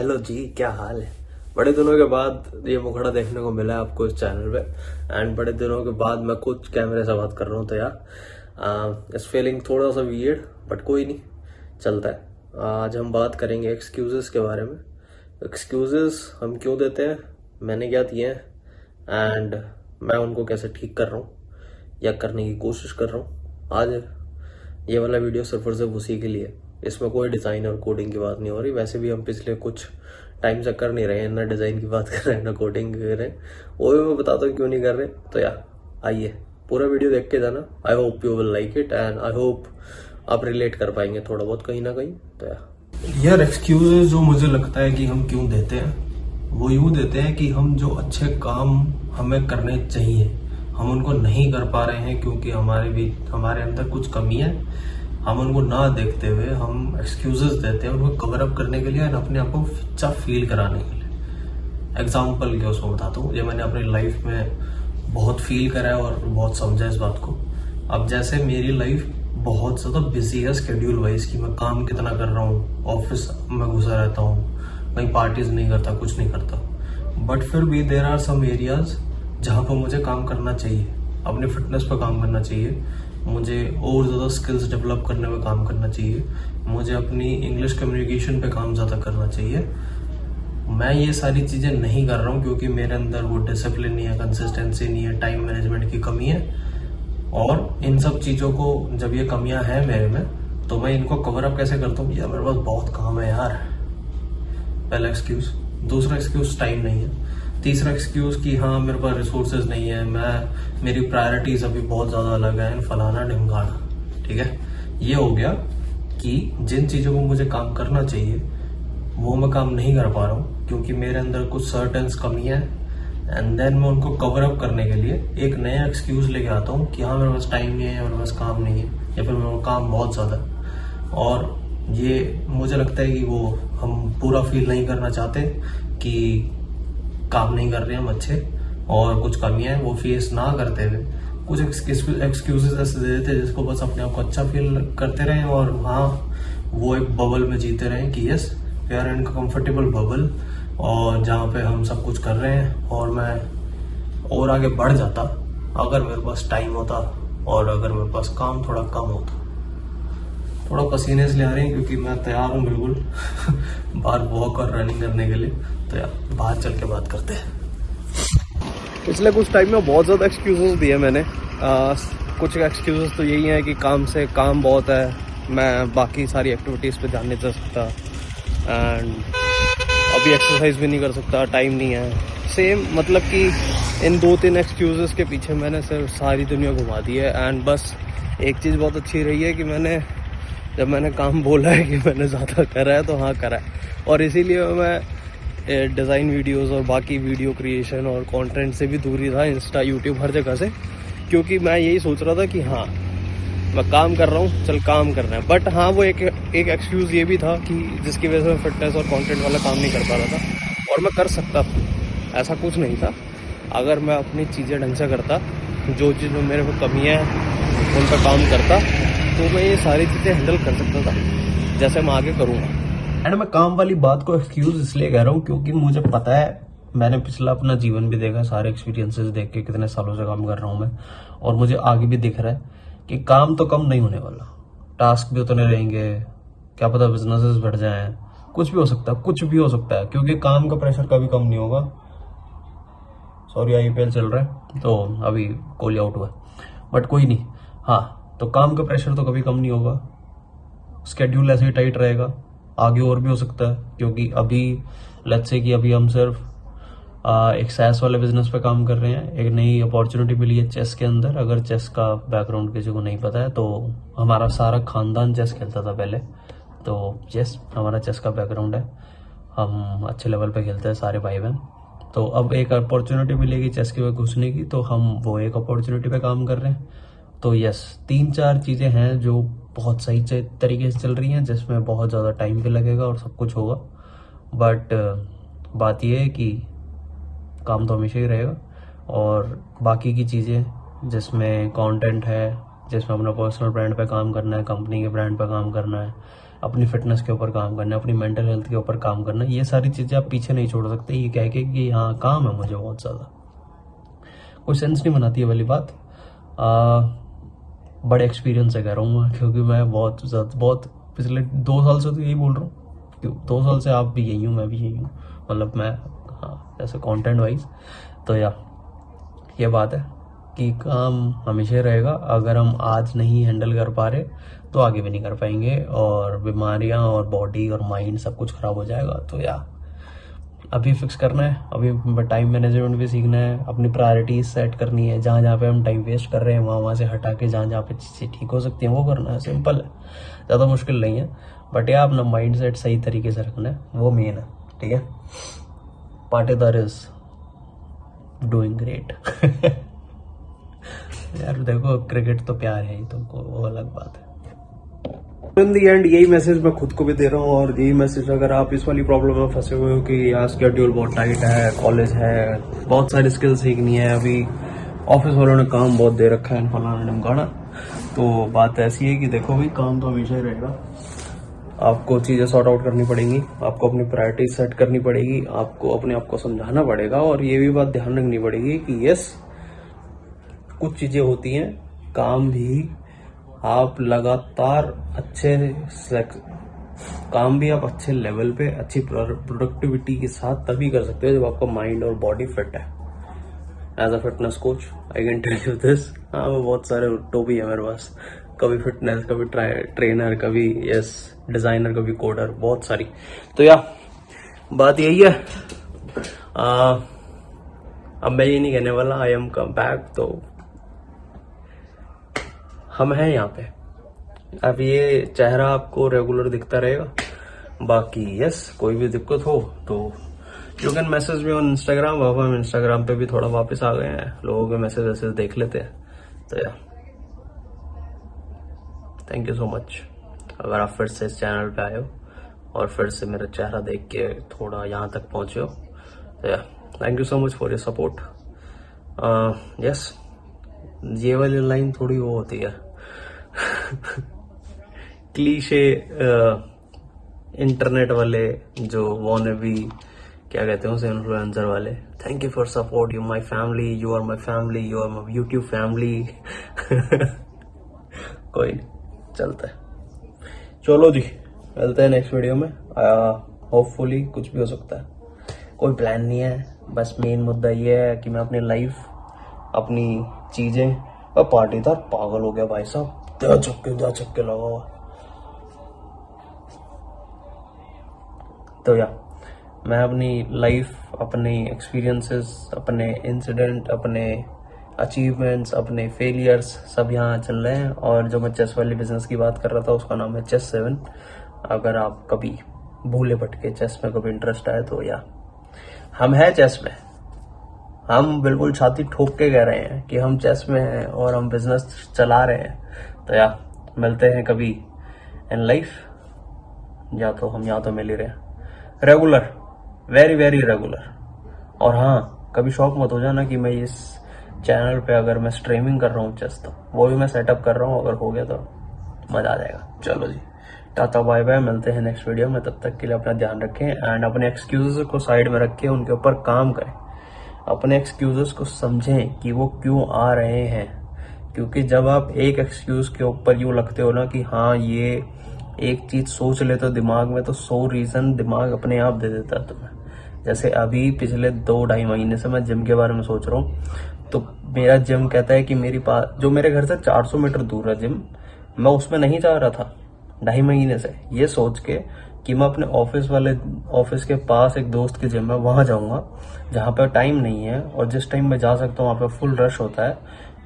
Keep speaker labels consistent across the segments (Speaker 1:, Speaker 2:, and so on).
Speaker 1: Hello जी, क्या हाल है। बड़े दिनों के बाद ये मुखड़ा देखने को मिला है आपको इस चैनल पे। एंड बड़े दिनों के बाद मैं खुद कैमरे से बात कर रहा हूँ, तो यार इस फीलिंग थोड़ा सा वियर्ड, बट कोई नहीं, चलता है। आज हम बात करेंगे एक्सक्यूजेस के बारे में। एक्सक्यूजेस हम क्यों देते हैं, मैंने क्या दिए हैं, एंड मैं उनको कैसे ठीक कर रहा हूँ या करने की कोशिश कर रहा हूँ। आज ये वाला वीडियो सिर्फ और सिर्फ उसी के लिए। इसमें कोई डिज़ाइन और कोडिंग की बात नहीं हो रही। वैसे भी हम पिछले कुछ टाइम से कर नहीं रहे हैं, ना डिज़ाइन की बात कर रहे हैं ना कोडिंग कर रहे हैं। वो भी मैं बताता हूँ क्यों नहीं कर रहे। तो यार आइए पूरा वीडियो देख के जाना। I hope you will like it and I hope आप रिलेट कर पाएंगे थोड़ा बहुत कहीं ना कहीं। तो यार एक्सक्यूजेज जो मुझे लगता है कि हम क्यों देते हैं, वो यूँ देते हैं कि हम जो अच्छे काम हमें करने चाहिए हम उनको नहीं कर पा रहे हैं क्योंकि हमारे अंदर कुछ कमी है। हम उनको ना देखते हुए हम एक्सक्यूजेस देते हैं उनको कवर अप करने के लिए और अपने आप को अच्छा फील कराने के लिए। एग्जाम्पल के उसमें बताता हूँ, ये मैंने अपनी लाइफ में बहुत फील करा है और बहुत समझा इस बात को। अब जैसे मेरी लाइफ बहुत ज़्यादा बिजी है शेड्यूल वाइज, कि मैं काम कितना कर रहा हूँ, ऑफिस में घुसा रहता हूँ, कहीं पार्टीज नहीं करता, कुछ नहीं करता। बट फिर भी देर आर सम एरियाज जहाँ पर मुझे काम करना चाहिए, अपनी फिटनेस पर काम करना चाहिए, मुझे और ज़्यादा स्किल्स डेवलप करने में काम करना चाहिए, मुझे अपनी इंग्लिश कम्युनिकेशन पे काम ज़्यादा करना चाहिए। मैं ये सारी चीज़ें नहीं कर रहा हूँ क्योंकि मेरे अंदर वो डिसिप्लिन नहीं है, कंसिस्टेंसी नहीं है, टाइम मैनेजमेंट की कमी है। और इन सब चीज़ों को जब ये कमियां हैं मेरे में, तो मैं इनको कवर अप कैसे करता हूँ, यार मेरे पास बहुत काम है यार, पहला एक्सक्यूज। दूसरा एक्सक्यूज टाइम नहीं है। तीसरा एक्सक्यूज कि हाँ मेरे पास रिसोर्सेज नहीं है, मेरी प्रायोरिटीज अभी बहुत ज़्यादा अलग है, फलाना ढिमकाना। ठीक है, ये हो गया कि जिन चीज़ों को मुझे काम करना चाहिए वो मैं काम नहीं कर पा रहा हूँ क्योंकि मेरे अंदर कुछ सर्टेन्स कमी है। एंड देन मैं उनको कवर अप करने के लिए एक नया एक्सक्यूज लेके आता हूँ कि हाँ मेरे पास टाइम नहीं है या मेरे पास काम नहीं है या फिर मेरे पास काम बहुत ज़्यादा है। और ये मुझे लगता है कि वो हम पूरा फील नहीं करना चाहते कि काम नहीं कर रहे हैं हम अच्छे और कुछ कमियां हैं वो फेस ना करते हुए कुछ एक्सक्यूजेस ऐसे दे देते हैं जिसको बस अपने आप को अच्छा फील करते रहें और हाँ वो एक बबल में जीते रहें कि yes we are in comfortable bubble, और जहाँ पे हम सब कुछ कर रहे हैं। और मैं और आगे बढ़ जाता अगर मेरे पास टाइम होता और अगर मेरे पास काम थोड़ा कम होता। थोड़ा पसीने से ले आ रहे हैं क्योंकि मैं तैयार हूँ बिल्कुल बाहर वॉक और रनिंग करने के लिए। तो यार बाहर चल के बात करते हैं। पिछले कुछ टाइम में बहुत ज़्यादा एक्सक्यूजेस दिए मैंने। कुछ एक्सक्यूजेस तो यही हैं कि काम बहुत है, मैं बाकी सारी एक्टिविटीज़ पे ध्यान नहीं दे सकता, एंड अभी एक्सरसाइज भी नहीं कर सकता, टाइम नहीं है। सेम मतलब कि इन 2-3 एक्सक्यूजेस के पीछे मैंने सिर्फ सारी दुनिया घुमा दी है। एंड बस एक चीज़ बहुत अच्छी रही है कि जब मैंने काम बोला है कि मैंने ज़्यादा करा है तो हाँ करा है। और इसीलिए मैं डिज़ाइन वीडियोस और बाकी वीडियो क्रिएशन और कंटेंट से भी दूरी था, इंस्टा यूट्यूब हर जगह से, क्योंकि मैं यही सोच रहा था कि हाँ मैं काम कर रहा हूँ, चल काम करना है। बट हाँ वो एक एक्सक्यूज़ ये भी था कि जिसकी वजह से मैं फिटनेस और कंटेंट वाला काम नहीं कर पा रहा था। और मैं कर सकता था, ऐसा कुछ नहीं था। अगर मैं अपनी चीज़ें ढंग से करता, जो चीज़ में मेरे को कमियाँ हैं उन पर काम करता, तो मैं ये सारी चीज़ें हैंडल कर सकता था जैसे मैं आगे करूँगा। एंड मैं काम वाली बात को एक्सक्यूज इसलिए कह रहा हूँ क्योंकि मुझे पता है, मैंने पिछला अपना जीवन भी देखा, सारे एक्सपीरियंसेस देख के कितने सालों से काम कर रहा हूँ मैं, और मुझे आगे भी दिख रहा है कि काम तो कम नहीं होने वाला, टास्क भी उतने रहेंगे, क्या पता बिजनेसेस बढ़ जाएं, कुछ भी हो सकता है, कुछ भी हो सकता है, क्योंकि काम का प्रेशर कभी कम नहीं होगा। सॉरी IPL चल रहा है तो अभी कोहली आउट हुआ, बट कोई नहीं। हाँ तो काम का प्रेशर तो कभी कम नहीं होगा, स्केड्यूल ऐसे ही टाइट रहेगा, आगे और भी हो सकता है। क्योंकि अभी लेट्स से कि अभी हम सिर्फ एक सैस वाले बिजनेस पे काम कर रहे हैं, एक नई अपॉर्चुनिटी मिली है चेस के अंदर। अगर चेस का बैकग्राउंड किसी को नहीं पता है तो हमारा सारा खानदान चेस खेलता था पहले, तो चेस हमारा चेस का बैकग्राउंड है, हम अच्छे लेवल पे खेलते हैं सारे भाई बहन। तो अब एक अपॉर्चुनिटी मिलेगी चेस के में घुसने की, तो हम वो एक अपॉर्चुनिटी पे काम कर रहे हैं। तो यस 3-4 चीज़ें हैं जो बहुत सही तरीके से चल रही हैं, जिसमें बहुत ज़्यादा टाइम भी लगेगा और सब कुछ होगा। बट बात यह है कि काम तो हमेशा ही रहेगा, और बाकी की चीज़ें जिसमें कंटेंट है, जिसमें अपना पर्सनल ब्रांड पे काम करना है, कंपनी के ब्रांड पे काम करना है, अपनी फिटनेस के ऊपर काम करना है, अपनी मेंटल हेल्थ के ऊपर काम करना है। ये सारी चीज़ें आप पीछे नहीं छोड़ सकते ये कह के कि हाँ काम है मुझे बहुत ज़्यादा, कोई सेंस नहीं बनाती है वाली बात। बड़े एक्सपीरियंस से कह रहा हूँ मैं, क्योंकि मैं बहुत पिछले 2 साल से तो यही बोल रहा हूँ। 2 साल से आप भी यही हूँ, मैं भी यही हूँ, मतलब मैं हाँ जैसे कंटेंट वाइज। तो ये बात है कि काम हमेशा रहेगा। अगर हम आज नहीं हैंडल कर पा रहे तो आगे भी नहीं कर पाएंगे, और बीमारियां और बॉडी और माइंड सब कुछ खराब हो जाएगा। तो अभी फिक्स करना है, अभी टाइम मैनेजमेंट भी सीखना है, अपनी प्रायोरिटीज सेट करनी है। जहाँ जहाँ पे हम टाइम वेस्ट कर रहे हैं वहाँ से हटा के जहाँ जहाँ पे चीज़ें ठीक हो सकती हैं वो करना है। सिंपल है, ज़्यादा मुश्किल नहीं है, बट अपना माइंड सेट सही तरीके से रखना है, वो मेन है। ठीक है, पाटीदार इज डूइंग ग्रेट। यार देखो क्रिकेट तो प्यार है ही तुमको, वो अलग बात है। इन दी एंड यही मैसेज मैं खुद को भी दे रहा हूँ, और यही मैसेज अगर आप इस वाली प्रॉब्लम में फंसे हुए हो कि यार स्केड्यूल बहुत टाइट है, कॉलेज है, बहुत सारी स्किल सीखनी है, अभी ऑफिस वालों ने काम बहुत दे रखा है फलाना ढमकाना, तो बात ऐसी है कि देखो भाई काम तो हमेशा ही रहेगा। आपको चीज़ें सॉर्ट आउट करनी पड़ेंगी, आपको अपनी प्रायोरिटी सेट करनी पड़ेगी, आपको अपने आप को समझाना पड़ेगा, और ये भी बात ध्यान रखनी पड़ेगी कि यस कुछ चीज़ें होती हैं, काम भी आप लगातार काम भी आप अच्छे लेवल पे अच्छी प्रोडक्टिविटी के साथ तभी कर सकते हो जब आपका माइंड और बॉडी फिट है। As a fitness coach I can tell you this. हाँ वो बहुत सारे टोपी है मेरे पास, कभी फिटनेस, कभी ट्रेनर, कभी डिजाइनर, कभी कोडर, बहुत सारी। तो बात यही है। अब मैं ये नहीं कहने वाला आई एम कम बैक, तो हम हैं यहाँ पे। अब ये चेहरा आपको रेगुलर दिखता रहेगा, बाकी कोई भी दिक्कत हो तो you can message me on Instagram. अब हम इंस्टाग्राम पे भी थोड़ा वापस आ गए हैं, लोगों के मैसेज देख लेते हैं। तो थैंक यू सो मच अगर आप फिर से इस चैनल पे आए हो और फिर से मेरा चेहरा देख के थोड़ा यहाँ तक पहुंचे हो। तो thank you so much for your support. ये वाली लाइन थोड़ी वो होती है क्लीशे इंटरनेट वाले जो वॉनेबी क्या कहते हैं उसे, इन्फ्लुएंसर वाले। Thank you for support, you my family, you are my family, you are my YouTube family. कोई नहीं, चलता है। चलो जी, मिलते हैं नेक्स्ट वीडियो में। होपफुली कुछ भी हो सकता है, कोई प्लान नहीं है, बस मेन मुद्दा ये है कि मैं अपनी लाइफ, अपनी चीजें, और पाटीदार पागल हो गया भाई साहब, दो चक्के लगा हुआ। तो मैं अपनी लाइफ, अपने एक्सपीरियंसेस, अपने इंसिडेंट, अपने अचीवमेंट्स, अपने फेलियर्स सब यहाँ चल रहे हैं। और जो मैं चेस वाली बिजनेस की बात कर रहा था उसका नाम है चेस 7। अगर आप कभी भूले भटके चेस में कभी इंटरेस्ट आए तो हम हैं चेस में, हम बिल्कुल छाती ठोक के कह रहे हैं कि हम चेस में हैं और हम बिजनेस चला रहे हैं। तो मिलते हैं कभी इन लाइफ, या तो मिल ही रहे हैं रेगुलर, वेरी वेरी रेगुलर। और हाँ, कभी शौक मत हो जाना कि मैं इस चैनल पे अगर मैं स्ट्रीमिंग कर रहा हूँ चेस, तो वो भी मैं सेटअप कर रहा हूँ, अगर हो गया तो मजा आ जाएगा। चलो जी, टाटा बाय बाय, मिलते हैं नेक्स्ट वीडियो में। तब तक के लिए अपना ध्यान रखें एंड अपने एक्सक्यूजेस को साइड में रखें, उनके ऊपर काम करें, अपने एक्सक्यूजेस को समझें कि वो क्यों आ रहे हैं। क्योंकि जब आप एक एक्सक्यूज के ऊपर यूं लगते हो ना कि हाँ ये एक चीज सोच लेते हो दिमाग में, तो 100 रीजन दिमाग अपने आप दे देता है तुम्हें। जैसे अभी पिछले 2-2.5 महीने से मैं जिम के बारे में सोच रहा हूँ, तो मेरा जिम कहता है कि मेरे पास, जो मेरे घर से 400 मीटर दूर है जिम, मैं उसमें नहीं जा रहा था 2.5 महीने से, ये सोच के कि मैं अपने ऑफिस के पास एक दोस्त के जिम है वहां जाऊंगा जहां पर टाइम नहीं है, और जिस टाइम मैं जा सकता हूँ वहां पर फुल रश होता है,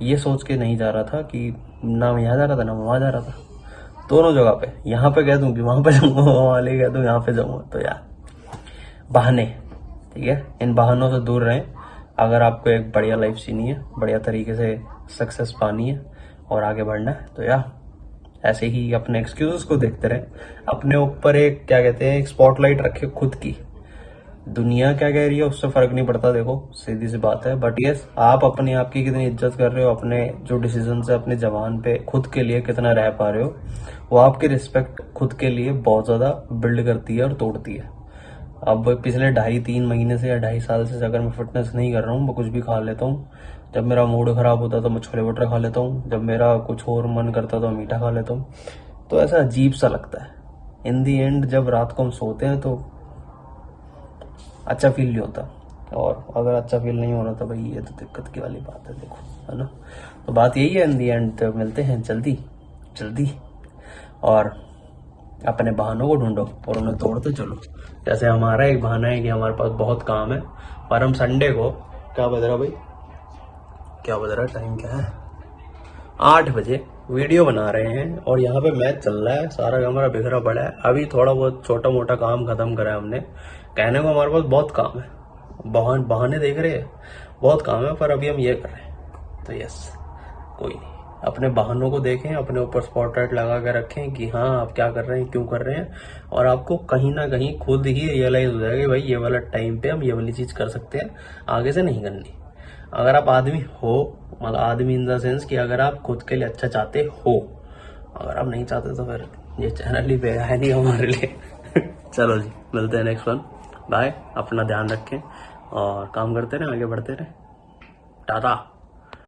Speaker 1: ये सोच के नहीं जा रहा था कि ना मैं यहाँ जा रहा था ना मैं वहां जा रहा था, दोनों जगह पे। यहाँ पे कह दूं कि वहां पे जाऊंगा, वहां ले कह दूं यहाँ पे जाऊंगा। तो बहाने, ठीक है, इन बहानों से दूर रहें। अगर आपको एक बढ़िया लाइफ जीनी है, बढ़िया तरीके से सक्सेस पानी है और आगे बढ़ना है, तो ऐसे ही अपने एक्सक्यूजेस को देखते रहे, अपने ऊपर एक क्या कहते हैं एक स्पॉटलाइट रखे खुद की, दुनिया क्या कह रही है उससे फर्क नहीं पड़ता, देखो सीधी सी बात है। बट यस, आप अपने आप की कितनी इज्जत कर रहे हो, अपने जो डिसीजन से अपनी जबान पे खुद के लिए कितना रह पा रहे हो, वो आपकी रिस्पेक्ट खुद के लिए बहुत ज्यादा बिल्ड करती है और तोड़ती है। अब पिछले 2.5-3 महीने से या 2.5 साल से अगर मैं फिटनेस नहीं कर रहा हूँ, मैं कुछ भी खा लेता हूँ। जब मेरा मूड खराब होता है तो मैं छोले भटूरे खा लेता हूँ, जब मेरा कुछ और मन करता है तो मैं मीठा खा लेता हूँ। तो ऐसा अजीब सा लगता है। इन दी एंड जब रात को हम सोते हैं तो अच्छा फील नहीं होता, और अगर अच्छा फील नहीं हो रहा तो भाई ये तो दिक्कत की वाली बात है, देखो, है ना। तो बात यही है इन दी एंड। तो मिलते हैं जल्दी जल्दी, और अपने बहानों को ढूंढो और उन्हें तोड़ते चलो। जैसे हमारा एक बहाना है कि हमारे पास बहुत काम है, पर हम संडे को, क्या बज रहा भाई, क्या बज रहा, टाइम क्या है, 8 बजे वीडियो बना रहे हैं। और यहाँ पे मैच चल रहा है, सारा कमरा बिखरा पड़ा है। अभी थोड़ा बहुत छोटा मोटा काम खत्म करा है हमने। कहने को हमारे पास बहुत काम है, बहाने देख रहे हैं, बहुत काम है, पर अभी हम ये कर रहे हैं। तो यस, कोई नहीं, अपने बहानों को देखें, अपने ऊपर स्पॉटलाइट लगा के रखें कि हाँ आप क्या कर रहे हैं, क्यों कर रहे हैं, और आपको कहीं ना कहीं खुद ही रियलाइज हो जाएगा भाई ये वाला टाइम पे हम ये वाली चीज कर सकते हैं, आगे से नहीं करनी। अगर आप आदमी हो, मतलब आदमी इन द सेंस कि अगर आप खुद के लिए अच्छा चाहते हो, अगर आप नहीं चाहते तो फिर ये चैनल ही पे है नहीं हमारे लिए। चलो जी, मिलते हैं नेक्स्ट वन। बाय, अपना ध्यान रखें और काम करते रहें, आगे बढ़ते रहें। टाटा।